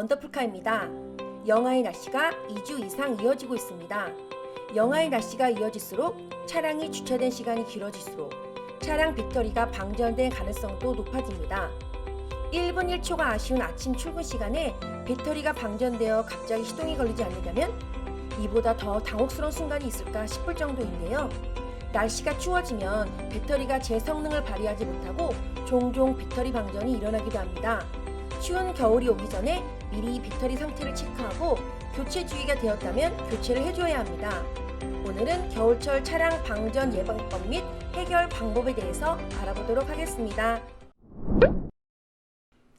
원더풀카입니다. 영하의 날씨가 2주 이상 이어지고 있습니다. 영하의 날씨가 이어질수록 차량이 주차된 시간이 길어질수록 차량 배터리가 방전될 가능성도 높아집니다. 1분 1초가 아쉬운 아침 출근 시간에 배터리가 방전되어 갑자기 시동이 걸리지 않는다면 이보다 더 당혹스러운 순간이 있을까 싶을 정도인데요. 날씨가 추워지면 배터리가 제 성능을 발휘하지 못하고 종종 배터리 방전이 일어나기도 합니다. 추운 겨울이 오기 전에 미리 배터리 상태를 체크하고 교체 주기가 되었다면 교체를 해줘야 합니다. 오늘은 겨울철 차량 방전 예방법 및 해결 방법에 대해서 알아보도록 하겠습니다.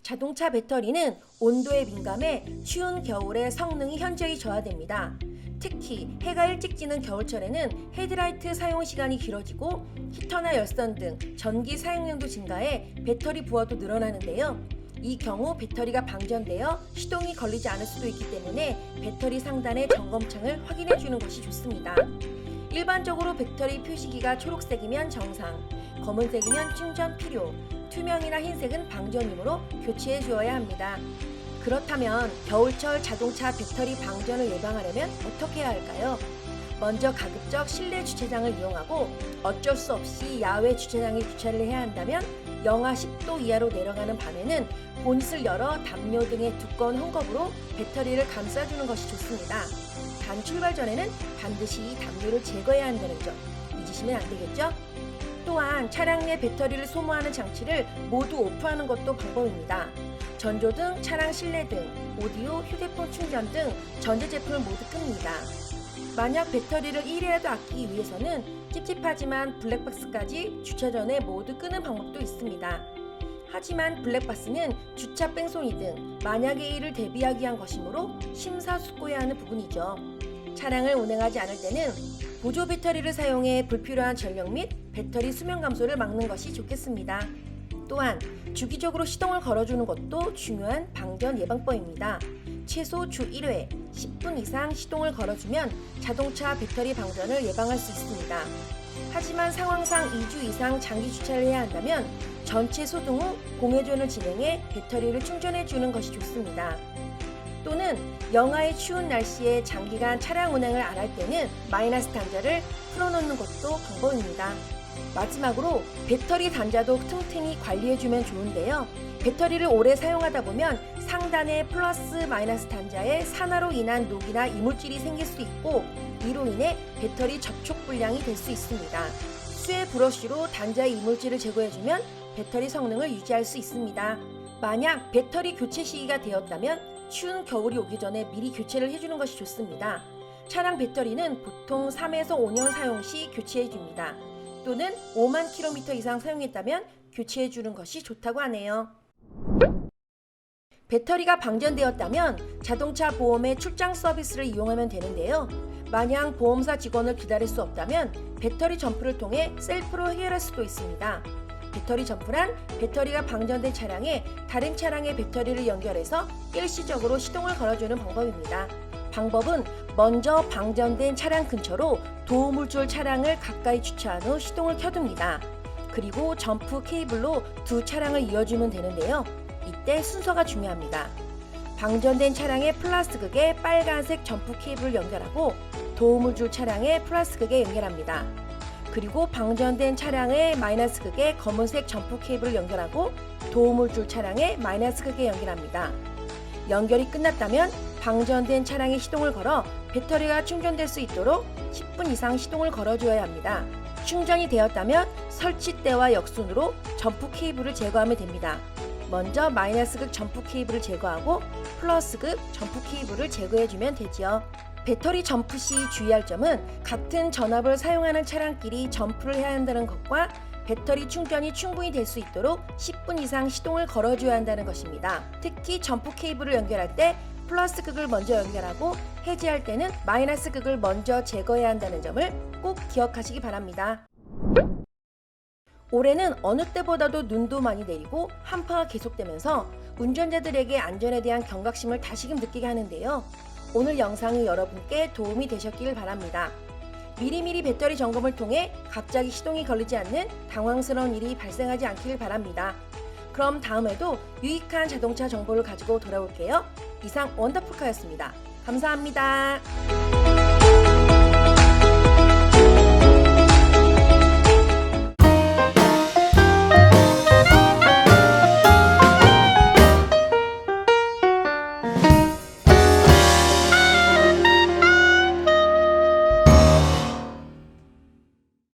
자동차 배터리는 온도에 민감해 추운 겨울에 성능이 현저히 저하됩니다. 특히 해가 일찍 지는 겨울철에는 헤드라이트 사용 시간이 길어지고 히터나 열선 등 전기 사용량도 증가해 배터리 부하도 늘어나는데요. 이 경우 배터리가 방전되어 시동이 걸리지 않을 수도 있기 때문에 배터리 상단의 점검창을 확인해 주는 것이 좋습니다. 일반적으로 배터리 표시기가 초록색이면 정상, 검은색이면 충전 필요, 투명이나 흰색은 방전이므로 교체해 주어야 합니다. 그렇다면 겨울철 자동차 배터리 방전을 예방하려면 어떻게 해야 할까요? 먼저 가급적 실내 주차장을 이용하고 어쩔 수 없이 야외 주차장에 주차를 해야 한다면 영하 10도 이하로 내려가는 밤에는 보닛을 열어 담요 등의 두꺼운 헝겊으로 배터리를 감싸주는 것이 좋습니다. 단 출발 전에는 반드시 담요를 제거해야 한다는 점 잊으시면 안 되겠죠? 또한 차량 내 배터리를 소모하는 장치를 모두 오프하는 것도 방법입니다. 전조등, 차량 실내등, 오디오, 휴대폰 충전 등 전자제품을 모두 끕니다. 만약 배터리를 1이라도 아끼기 위해서는 찝찝하지만 블랙박스까지 주차 전에 모두 끄는 방법도 있습니다. 하지만 블랙박스는 주차 뺑소니 등 만약의 일을 대비하기 위한 것이므로 심사숙고해야 하는 부분이죠. 차량을 운행하지 않을 때는 보조 배터리를 사용해 불필요한 전력 및 배터리 수명 감소를 막는 것이 좋겠습니다. 또한 주기적으로 시동을 걸어주는 것도 중요한 방전 예방법입니다. 최소 주 1회 10분 이상 시동을 걸어주면 자동차 배터리 방전을 예방할 수 있습니다. 하지만 상황상 2주 이상 장기 주차를 해야 한다면 전체 소등 후 공회전을 진행해 배터리를 충전해 주는 것이 좋습니다. 또는 영하의 추운 날씨에 장기간 차량 운행을 안 할 때는 마이너스 단자를 풀어놓는 것도 방법입니다. 마지막으로 배터리 단자도 틈틈이 관리해주면 좋은데요. 배터리를 오래 사용하다 보면 상단의 플러스 마이너스 단자에 산화로 인한 녹이나 이물질이 생길 수 있고 이로 인해 배터리 접촉 불량이 될 수 있습니다. 수의 브러쉬로 단자의 이물질을 제거해주면 배터리 성능을 유지할 수 있습니다. 만약 배터리 교체 시기가 되었다면 추운 겨울이 오기 전에 미리 교체를 해주는 것이 좋습니다. 차량 배터리는 보통 3에서 5년 사용 시 교체해줍니다. 또는 5만 km 이상 사용했다면 교체해주는 것이 좋다고 하네요. 배터리가 방전되었다면 자동차 보험의 출장 서비스를 이용하면 되는데요. 만약 보험사 직원을 기다릴 수 없다면 배터리 점프를 통해 셀프로 해결할 수도 있습니다. 배터리 점프란 배터리가 방전된 차량에 다른 차량의 배터리를 연결해서 일시적으로 시동을 걸어주는 방법입니다. 방법은 먼저 방전된 차량 근처로 도움을 줄 차량을 가까이 주차한 후 시동을 켜둡니다. 그리고 점프 케이블로 두 차량을 이어주면 되는데요. 이때 순서가 중요합니다. 방전된 차량의 플러스 극에 빨간색 점프 케이블을 연결하고 도움을 줄 차량의 플러스 극에 연결합니다. 그리고 방전된 차량의 마이너스 극에 검은색 점프 케이블을 연결하고 도움을 줄 차량의 마이너스 극에 연결합니다. 연결이 끝났다면 방전된 차량에 시동을 걸어 배터리가 충전될 수 있도록 10분 이상 시동을 걸어줘야 합니다. 충전이 되었다면 설치대와 역순으로 점프 케이블을 제거하면 됩니다. 먼저 마이너스 극 점프 케이블을 제거하고 플러스 극 점프 케이블을 제거해주면 되죠. 배터리 점프 시 주의할 점은 같은 전압을 사용하는 차량끼리 점프를 해야 한다는 것과 배터리 충전이 충분히 될 수 있도록 10분 이상 시동을 걸어줘야 한다는 것입니다. 특히 점프 케이블을 연결할 때 플러스 극을 먼저 연결하고 해제할 때는 마이너스 극을 먼저 제거해야 한다는 점을 꼭 기억하시기 바랍니다. 올해는 어느 때보다도 눈도 많이 내리고 한파가 계속되면서 운전자들에게 안전에 대한 경각심을 다시금 느끼게 하는데요. 오늘 영상이 여러분께 도움이 되셨길 바랍니다. 미리미리 배터리 점검을 통해 갑자기 시동이 걸리지 않는 당황스러운 일이 발생하지 않길 바랍니다. 그럼 다음에도 유익한 자동차 정보를 가지고 돌아올게요. 이상 원더풀카였습니다. 감사합니다.